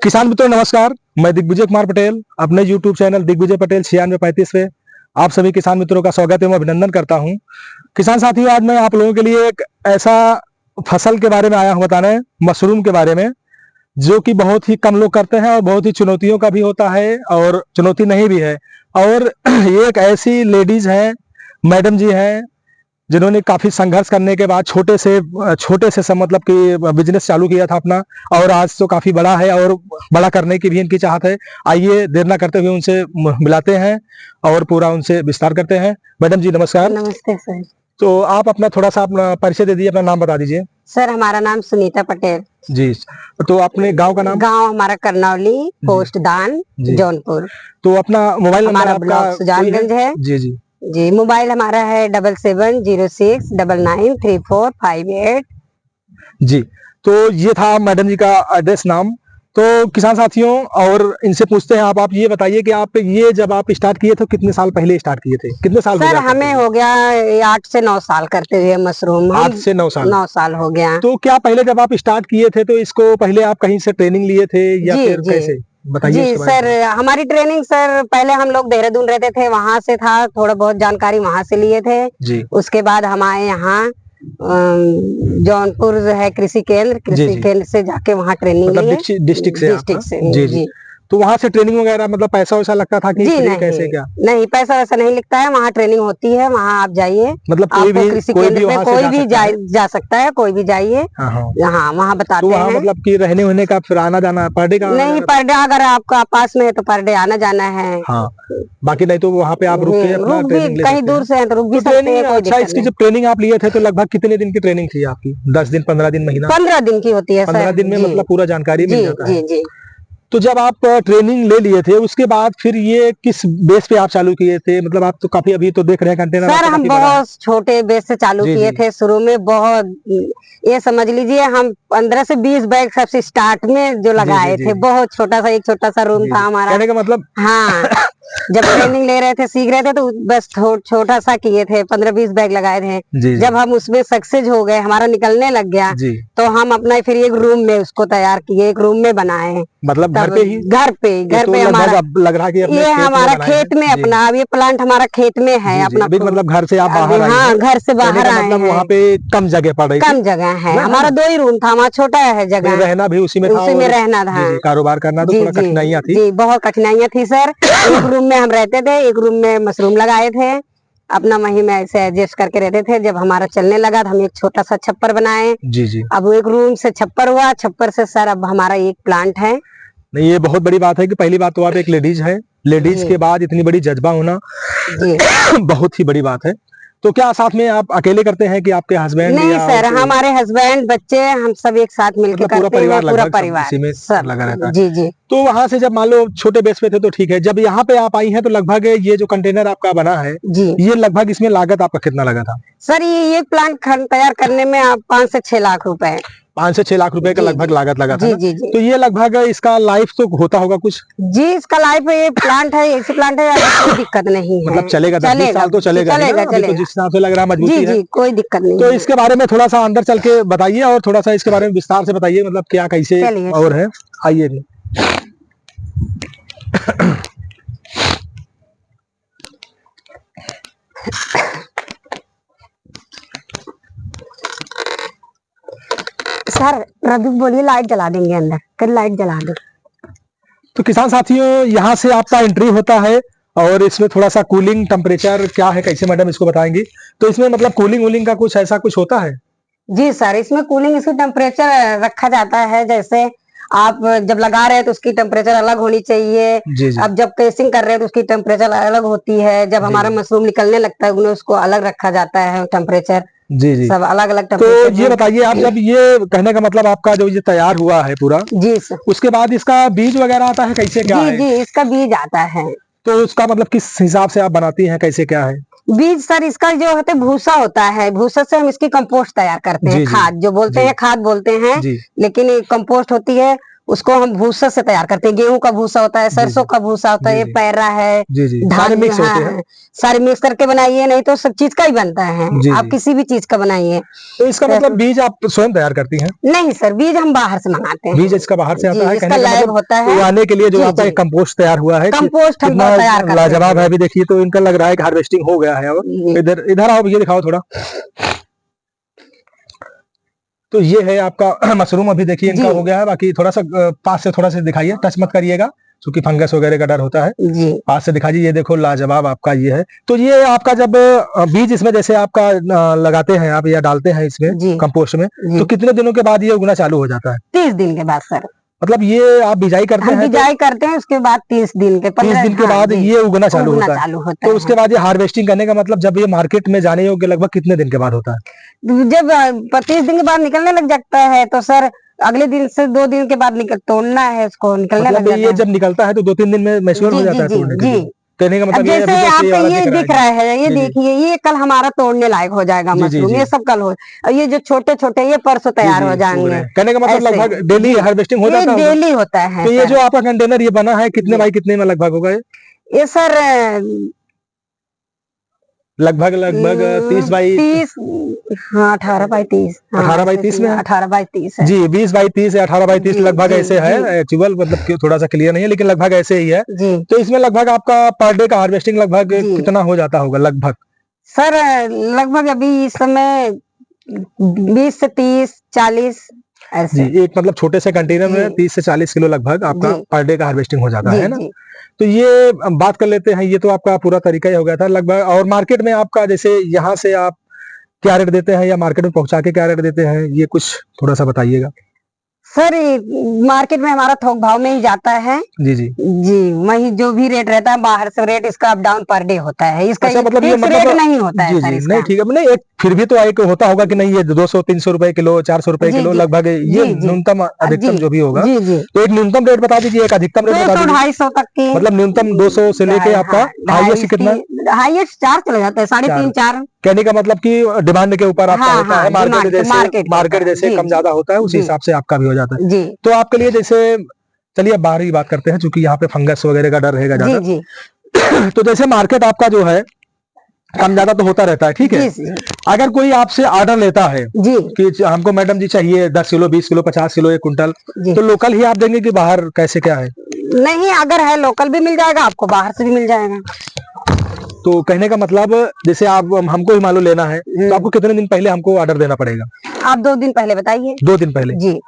किसान मित्रों नमस्कार, मैं दिग्विजय कुमार पटेल अपने YouTube चैनल दिग्विजय पटेल 9635 पे आप सभी किसान मित्रों का स्वागत एवं अभिनंदन करता हूं। किसान साथियों, आज मैं आप लोगों के लिए एक ऐसा फसल के बारे में आया हूं बताने, मशरूम के बारे में, जो कि बहुत ही कम लोग करते हैं और बहुत ही चुनौतियों का भी होता है और चुनौती नहीं भी है। और ये एक ऐसी लेडीज है, मैडम जी हैं, जिन्होंने काफी संघर्ष करने के बाद छोटे से सब मतलब कि बिजनेस चालू किया था अपना, और आज तो काफी बड़ा है और बड़ा करने की भी इनकी चाहत है। आइए देर ना करते हुए उनसे मिलाते हैं और पूरा उनसे विस्तार करते हैं। मैडम जी नमस्कार। नमस्ते सर। तो आप अपना थोड़ा सा अपना परिचय दे दीजिए, अपना नाम बता दीजिए। सर हमारा नाम सुनीता पटेल जी। तो अपने गांव का नाम? गांव हमारा करनौली, पोस्ट दान, जौनपुर। तो अपना मोबाइल नंबर? हमारा ब्लॉक सुजानगंज है। जी जी जी, मोबाइल हमारा है 7706993458। जी। तो ये था मैडम जी का एड्रेस, नाम। तो किसान साथियों, और इनसे पूछते हैं, आप ये बताइए कि आप ये जब आप स्टार्ट किए थे कितने साल पहले स्टार्ट किए थे? कितने साल? सर हमें हो गया 8 से 9 साल करते हुए मशरूम। 8 से 9 साल? 9 साल हो गया। तो क्या पहले जब आप स्टार्ट किए थे तो इसको पहले आप कहीं से ट्रेनिंग लिए थे या फिर कैसे, बताइए। जी सर, हमारी ट्रेनिंग सर पहले हम लोग देहरादून रहते थे, वहाँ से था, थोड़ा बहुत जानकारी वहाँ से लिए थे जी। उसके बाद हमारे यहाँ जौनपुर है कृषि केंद्र से जाके वहाँ ट्रेनिंग मतलब डिस्ट्रिक्ट से जी। तो वहाँ से ट्रेनिंग वगैरह मतलब पैसा वैसा लगता था कि जी? नहीं, कैसे क्या? नहीं, पैसा वैसा नहीं लगता है, वहाँ ट्रेनिंग होती है, वहाँ आप जाइए। मतलब कोई भी कृषि केंद्र में कोई भी जा सकता है, कोई भी जाइए। हाँ, वहाँ बताते हैं। मतलब कि रहने होने का फिर आना जाना पर डे का? नहीं, पर डे अगर आपका पास में है तो पर डे आना जाना है। हाँ, बाकी नहीं तो वहाँ पे आप रुक के अपना ट्रेनिंग ले सकते हैं। कहीं दूर से है तो रुक भी सकते हैं। अच्छा, इसकी जब ट्रेनिंग आप लिए थे तो लगभग कितने दिन की ट्रेनिंग थी आपकी? 10 दिन, 15 दिन, महीना? 15 दिन की होती है। 15 दिन में मतलब पूरा जानकारी मिल जाता है। जी। तो जब आप ट्रेनिंग ले लिए थे उसके बाद फिर ये किस बेस पे आप चालू किए थे? मतलब आप तो काफी अभी तो देख रहे हैं कंटेनर। सर हम बहुत छोटे बेस से चालू किए थे शुरू में। बहुत, ये समझ लीजिए हम 15 से 20 बैग सबसे स्टार्ट में जो लगाए थे। बहुत छोटा सा, एक छोटा सा रूम था हमारा। कहने का मतलब हाँ, जब ट्रेनिंग ले रहे थे, सीख रहे थे, तो बस छोटा सा किए थे, 15-20 बैग लगाए थे। जब हम उसमें सक्सेस हो गए, हमारा निकलने लग गया, तो हम अपना फिर एक रूम में उसको तैयार किए, एक रूम में बनाए। मतलब घर पे ही? घर पे हमारा लग रहा कि ये हमारा खेत में अपना, अब ये प्लांट हमारा खेत में है अपना। मतलब घर से आप बाहर आए? हाँ, घर से बाहर आए हैं। वहाँ पे कम जगह पड़ रही? कम जगह है, हमारा 2 ही रूम था, हमारा छोटा है जगह। रहना भी उसी में था? उसी में रहना था। कारोबार करना तो थोड़ा कठिनाइयाँ थी? जी, बहुत कठिनाइयाँ थी सर। एक रूम में हम रहते थे, एक रूम में मशरूम लगाए थे, अपना वहीं में ऐसे एडजस्ट करके रहते थे। जब हमारा चलने लगा तो हम एक छोटा सा छप्पर बनाए। जी। अब एक रूम से छप्पर हुआ, छप्पर से सर अब हमारा एक प्लांट है। नहीं, ये बहुत बड़ी बात है कि पहली बात तो आप एक लेडीज है, लेडीज के बाद इतनी बड़ी जज्बा होना बहुत ही बड़ी बात है। तो क्या साथ में आप अकेले करते हैं कि आपके हस्बैंड? नहीं सर, हमारे हस्बैंड, बच्चे, हम सब एक साथ मिलकर करते हैं, पूरा परिवार सर लगा रहता है। जी। तो वहाँ से जब मान लो छोटे बेस पे थे तो ठीक है, जब यहाँ पे आप आई हैं तो लगभग ये जो कंटेनर आपका बना है जी, ये लगभग इसमें लागत आपका कितना लगा था? सर ये प्लांट तैयार करने में आप 5 से 6 लाख रुपए, 5 से 6 लाख रुपए का लगभग लागत लगा था। जी। तो ये लगभग इसका लाइफ तो होता होगा कुछ? जी, इसका लाइफ, ये प्लांट है, ऐसी प्लांट है, कोई दिक्कत नहीं है। मतलब चलेगा 10 साल तो चलेगा? तो जिस हिसाब से लग रहा है मजबूती है। जी, कोई दिक्कत नहीं। तो इसके बारे में थोड़ा सा अंदर चल के बताइए और थोड़ा सा इसके बारे में विस्तार से बताइए, मतलब क्या कैसे और है। आइए। सर रवि बोलिए, लाइट जला देंगे, अंदर कर लाइट जला दो। तो किसान साथियों, यहाँ से आपका एंट्री होता है और इसमें थोड़ा सा कूलिंग टेम्परेचर क्या है, कैसे मैडम इसको बताएंगी? तो इसमें मतलब कूलिंग का कुछ ऐसा कुछ होता है? जी सर, इसमें कूलिंग, इसकी टेम्परेचर रखा जाता है। जैसे आप जब लगा रहे हैं तो उसकी टेम्परेचर अलग होनी चाहिए। जी। अब जब केसिंग कर रहे हैं तो उसकी टेम्परेचर अलग होती है। जब हमारा मशरूम निकलने लगता है उसको अलग रखा जाता है टेम्परेचर। जी, सब अलग अलग टेम्परेचर। तो ये बताइए आप, जब ये कहने का मतलब आपका जो ये तैयार हुआ है पूरा, जी सर, उसके बाद इसका बीज वगैरह आता है, कैसे क्या है? जी, इसका बीज आता है। तो उसका मतलब किस हिसाब से आप बनाती हैं, कैसे क्या है बीज? सर इसका जो होता है भूसा होता है, भूसा से हम इसकी कंपोस्ट तैयार करते हैं। खाद जो बोलते हैं, खाद बोलते हैं, लेकिन ये कंपोस्ट होती है। उसको हम भूसा से तैयार करते हैं। गेहूं का भूसा होता है, सरसों का भूसा होता है, ये पैरा है, सारे मिक्स होते हैं। सारे मिक्स करके बनाइए, नहीं तो सब चीज का ही बनता है। आप किसी भी चीज का बनाइए। तो इसका मतलब बीज आप स्वयं तैयार करती हैं? नहीं सर, बीज हम बाहर से मंगाते हैं। बीज इसका बाहर से आता है, इसका लैब होता है उगाने के लिए। जो आपका एक कंपोस्ट तैयार हुआ है, कंपोस्ट हम तैयार करते हैं। लाजवाब है। अभी देखिए तो इनका लग रहा है कि हार्वेस्टिंग हो गया है। और इधर आओ, ये दिखाओ थोड़ा। तो ये है आपका मशरूम। अभी देखिए इनका हो गया है। बाकी थोड़ा सा पास से थोड़ा सा दिखाइए, टच मत करिएगा क्योंकि फंगस वगैरह का डर होता है। पास से दिखाइए। ये देखो लाजवाब आपका ये है। तो ये आपका जब बीज इसमें जैसे आपका लगाते हैं आप या डालते हैं इसमें कंपोस्ट में, तो कितने दिनों के बाद ये उगना चालू हो जाता है? 30 दिन के बाद सर। मतलब ये आप बिजाई करते हैं? बिजाई करते हैं, उसके बाद 30 दिन के 30 दिन के बाद ये उगना चालू होता है। तो उसके बाद ये हार्वेस्टिंग करने का मतलब जब ये मार्केट में जाने योग्य लगभग कितने दिन के बाद होता है? जब 30 दिन के बाद निकलने लग जाता है तो सर अगले दिन से 2 दिन के बाद तोड़ना है उसको, निकलने लग जाता है। ये जब निकलता है तो 2-3 दिन में मैच्योर हो जाता है तोड़ने के लिए। कहने का मतलब जैसे आपका ये दिख रहा है, ये देखिए, ये कल हमारा तोड़ने लायक हो जाएगा मशरूम। ये सब कल हो, और ये जो छोटे छोटे ये परसों तैयार हो जाएंगे। कहने का मतलब लगभग डेली हार्वेस्टिंग हो जाता है? डेली होता है। तो ये जो आपका कंटेनर ये बना है कितने बाई कितने में लगभग होगा ये सर? लगभग 30 बाई 30, हाँ 18 बाई 30, 18 बाई 30 में 18 बाई 30 है जी। 20 बाई 30 या 18 बाई 30 लगभग ऐसे है। एक्चुअल मतलब थोड़ा सा क्लियर नहीं है, लेकिन लगभग ऐसे ही है। तो इसमें लगभग आपका पर डे का हार्वेस्टिंग लगभग कितना हो जाता होगा लगभग? सर लगभग अभी इस समय 20 से 30, 40 ऐसे। एक मतलब छोटे से कंटेनर में 30 से 40 किलो लगभग आपका पर डे का हार्वेस्टिंग हो जाता है ना? तो ये बात कर लेते हैं। ये तो आपका पूरा तरीका ही हो गया था लगभग। और मार्केट में आपका जैसे यहाँ से आप क्या रेट देते हैं या मार्केट में पहुंचा के क्या रेट देते हैं, ये कुछ थोड़ा सा बताइएगा। सर मार्केट में हमारा थोक भाव में ही जाता है। जी जी जी, वही जो भी रेट रहता है बाहर से रेट इसका अप डाउन पर डे होता है। इसका मतलब ये रेट नहीं होता है सर इसका। नहीं ठीक है, नहीं एक फिर भी तो एक होता होगा कि नहीं ये 200-300 रुपए किलो, 400 रुपए किलो लगभग ये न्यूनतम अधिकतम जो भी होगा। तो एक न्यूनतम रेट बता दीजिए, एक अधिकतम रेट बता दीजिए। 200-250 तक की, मतलब न्यूनतम 200 से लेके आपका हाईएस्ट कितना? हाईएस्ट 4 चले जाता है, 3.5-4। कहने का मतलब कि डिमांड के ऊपर आपका होता है। मार्केट जैसे कम ज्यादा होता है उसी हिसाब से आपका भी हो जाता है। तो आपके लिए जैसे चलिए अब बाहर की बात करते हैं क्योंकि यहाँ पे फंगस वगैरह का डर रहेगा ज्यादा। तो जैसे मार्केट आपका जो है कम ज्यादा तो होता रहता है, ठीक है। अगर कोई आपसे ऑर्डर लेता है कि हमको मैडम जी चाहिए 10 किलो, 20 किलो, 50 किलो, 1 कुंटल, तो लोकल ही आप देंगे कि बाहर कैसे क्या है? नहीं, अगर है लोकल भी मिल जाएगा आपको, बाहर से भी मिल जाएगा। तो कहने का मतलब जैसे आप हमको ही मान लो लेना है तो आपको कितने दिन पहले हमको ऑर्डर देना पड़ेगा? आप 2 दिन पहले बताइए। 2 दिन पहले जी।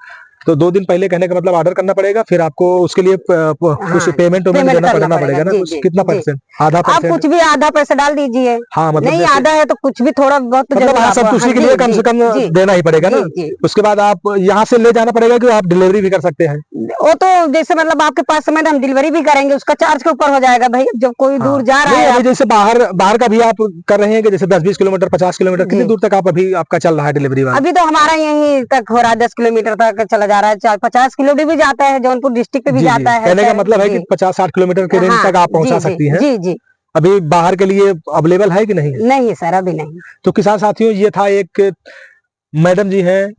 तो 2 दिन पहले कहने का मतलब ऑर्डर करना पड़ेगा, फिर आपको उसके लिए कुछ पेमेंट देना पड़ेगा ना? कुछ कितना परसेंट? आधा परसेंट? आप कुछ भी आधा पैसा डाल दीजिए। हाँ मतलब नहीं आधा है तो कुछ भी थोड़ा बहुत मतलब सब खुशी के लिए कम से कम देना ही पड़ेगा ना। उसके बाद आप यहाँ से ले जाना पड़ेगा कि आप डिलीवरी भी कर सकते हैं? वो तो जैसे मतलब आपके पास समय हम डिलीवरी भी करेंगे, उसका चार्ज के ऊपर हो जाएगा भाई। जब कोई दूर जा रहा है, जैसे बाहर का भी आप कर रहे हैं कि जैसे 10-20 किलोमीटर, 50 किलोमीटर, कितनी दूर तक आप अभी आपका चल रहा है डिलीवरी वाला? अभी तो हमारा यहीं तक हो रहा है, 10 किलोमीटर तक चला जा रहा है। 50 किलोमीटर भी जाता है, जौनपुर डिस्ट्रिक्ट भी जाता है। कहने का मतलब है कि 50-60 किलोमीटर के रेंज तक आप पहुंचा सकती हैं। जी जी। अभी बाहर के लिए अवेलेबल है कि नहीं? नहीं सर, अभी नहीं। तो किसान साथियों, ये था एक मैडम जी हैं,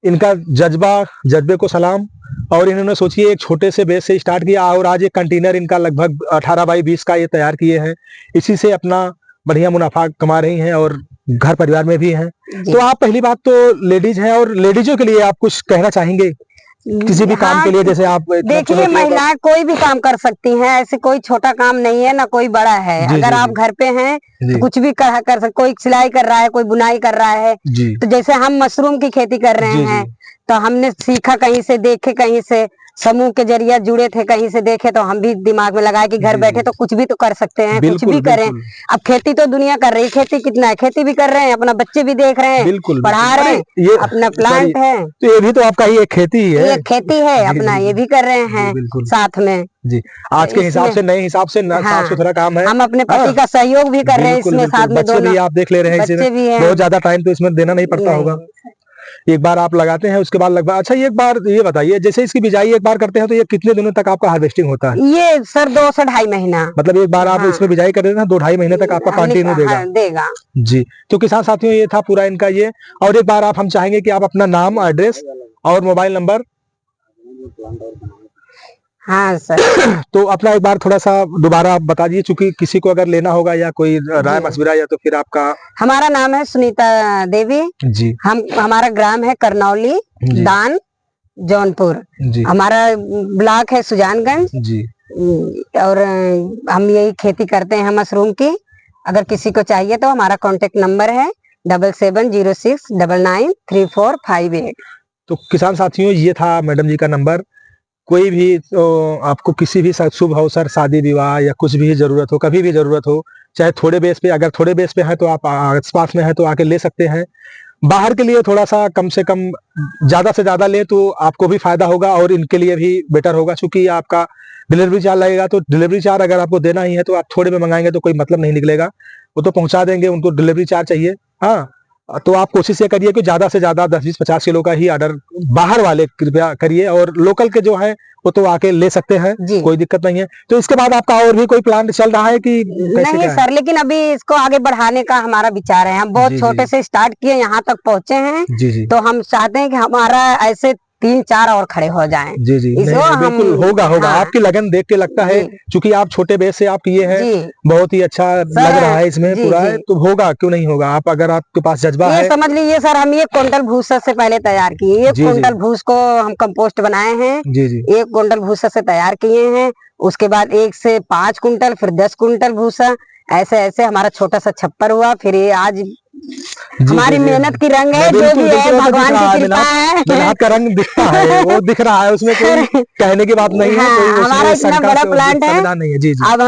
इनका जज्बे को सलाम। और इन्होंने सोचिए एक छोटे से बेस से स्टार्ट किया और आज एक कंटेनर इनका लगभग 18 बाई 20 का ये तैयार किए हैं। इसी से अपना बढ़िया मुनाफा कमा रही हैं और घर परिवार में भी हैं। तो आप पहली बात तो लेडीज हैं और लेडीजों के लिए आप कुछ कहना चाहेंगे किसी भी काम के लिए? जैसे आप देखिए, महिलाएं कोई भी काम कर सकती हैं, ऐसे कोई छोटा काम नहीं है ना कोई बड़ा है। अगर आप घर पे हैं तो कुछ भी कर सकते। कोई सिलाई कर रहा है, कोई बुनाई कर रहा है। तो जैसे हम मशरूम की खेती कर रहे हैं तो हमने सीखा कहीं से, देखे कहीं से, समूह के जरिए जुड़े थे, कहीं से देखे तो हम भी दिमाग में लगाए कि घर बैठे तो कुछ भी तो कर सकते हैं, कुछ भी करें। अब खेती तो दुनिया कर रही है, खेती कितना है, खेती भी कर रहे हैं, अपना बच्चे भी देख रहे हैं, पढ़ा रहे हैं, ये अपना प्लांट है तो ये भी तो आपका ही एक खेती ही है। ये खेती है अपना, ये भी कर रहे हैं साथ में जी। आज के हिसाब से, नए हिसाब से साफ सुथरा काम है। हम अपने पति का सहयोग भी कर रहे हैं इसमें, साथ में बच्चे भी आप देख ले रहे हैं, बहुत ज्यादा टाइम तो इसमें देना नहीं पड़ता होगा। एक बार आप लगाते हैं उसके बाद लगभग, अच्छा एक बार ये बताइए, जैसे इसकी बिजाई एक बार करते हैं तो ये कितने दिनों तक आपका हार्वेस्टिंग होता है? ये सर 2 से 2.5 महीना। मतलब एक बार आप इसमें बिजाई कर देते हैं 2-2.5 महीने तक आपका कंटिन्यू देगा जी। तो किसान साथियों, ये था पूरा इनका ये। और एक बार आप हम चाहेंगे कि आप अपना नाम, एड्रेस और मोबाइल नंबर हाँ सर। तो अपना एक बार थोड़ा सा दोबारा आप बता दीजिए, चूंकि किसी को अगर लेना होगा या कोई राय मशविरा या तो फिर आपका। हमारा नाम है सुनीता देवी जी। हमारा ग्राम है करनौली दान जौनपुर जी। हमारा ब्लॉक है सुजानगंज जी। और हम यही खेती करते हैं मशरूम की। अगर किसी को चाहिए तो हमारा कांटेक्ट नंबर है 7706993458। तो किसान साथियों, ये था मैडम जी का नंबर। कोई भी आपको किसी भी शुभ अवसर, शादी विवाह या कुछ भी जरूरत हो, कभी भी जरूरत हो, चाहे थोड़े बेस पे, अगर थोड़े बेस पे है तो आप आस पास में है तो आके ले सकते हैं। बाहर के लिए थोड़ा सा कम से कम ज्यादा से ज्यादा ले तो आपको भी फायदा होगा और इनके लिए भी बेटर होगा, क्योंकि आपका डिलीवरी चार्ज लगेगा। तो डिलीवरी चार्ज अगर आपको देना ही है तो आप थोड़े में मंगाएंगे तो कोई मतलब नहीं निकलेगा, वो तो पहुंचा देंगे, उनको डिलीवरी चार्ज चाहिए। हाँ, तो आप कोशिश ये करिए कि ज्यादा से ज्यादा 10-20-50 किलो का ही ऑर्डर बाहर वाले कृपया करिए, और लोकल के जो है वो तो आके ले सकते हैं, कोई दिक्कत नहीं है। तो इसके बाद आपका और भी कोई प्लान चल रहा है कि कैसे? नहीं सर, लेकिन अभी इसको आगे बढ़ाने का हमारा विचार है। हम बहुत छोटे से स्टार्ट किए, यहाँ तक पहुँचे हैं। तो हम चाहते हैं कि हमारा ऐसे 3-4 और खड़े हो जाएं। जी जी, बिल्कुल होगा। हाँ, आपकी लगन देख के लगता है, क्योंकि आप छोटे बेस से आप किए हैं, बहुत ही अच्छा लग रहा है इसमें पूरा है, तो होगा, क्यों नहीं होगा। आप अगर आपके पास जज्बा है, समझ लीजिए सर, हम 1 क्विंटल भूसा से पहले तैयार किए। 1 क्विंटल भूस को हम कंपोस्ट बनाए हैं। 1 क्विंटल भूसा से तैयार किए हैं। उसके बाद 1 से 5 क्विंटल, फिर 10 क्विंटल भूसा, ऐसे ऐसे हमारा छोटा सा छप्पर हुआ। फिर ये आज हमारी मेहनत की रंग है, जो भी है भगवान की कृपा है। मेहनत का रंग दिखता है, वो दिख रहा है, उसमें कोई कहने की बात नहीं है। हमारा इतना बड़ा प्लांट है। अब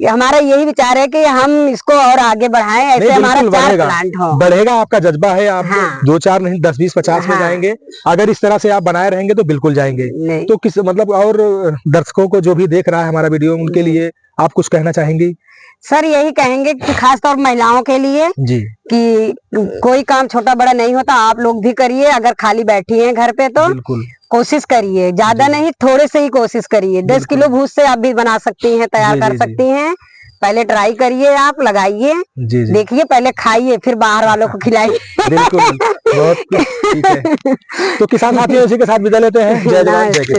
हमारा यही विचार है कि हम इसको और आगे बढ़ाएं, ऐसे हमारा 4 प्लांट हो। बढ़ेगा, आपका जज्बा है, आप 2-4 नहीं 10-20-50 में जाएंगे। अगर इस तरह से आप बनाए रहेंगे तो बिल्कुल जाएंगे। तो किस मतलब, और दर्शकों को जो भी देख रहा है हमारा वीडियो, उनके लिए आप कुछ कहना चाहेंगी? सर यही कहेंगे कि खास तौर महिलाओं के लिए जी, कि कोई काम छोटा बड़ा नहीं होता, आप लोग भी करिए। अगर खाली बैठी हैं घर पे तो बिल्कुल कोशिश करिए, ज्यादा नहीं, थोड़े से ही कोशिश करिए। 10 किलो भूस से आप भी बना सकती हैं, तैयार कर सकती हैं। पहले ट्राई करिए, आप लगाइए, देखिए, पहले खाइए, फिर बाहर वालों को खिलाइए। बिल्कुल, बहुत ठीक है। तो किसान साथियों, इसी के साथ विदा लेते हैं। जय जवान जय किसान।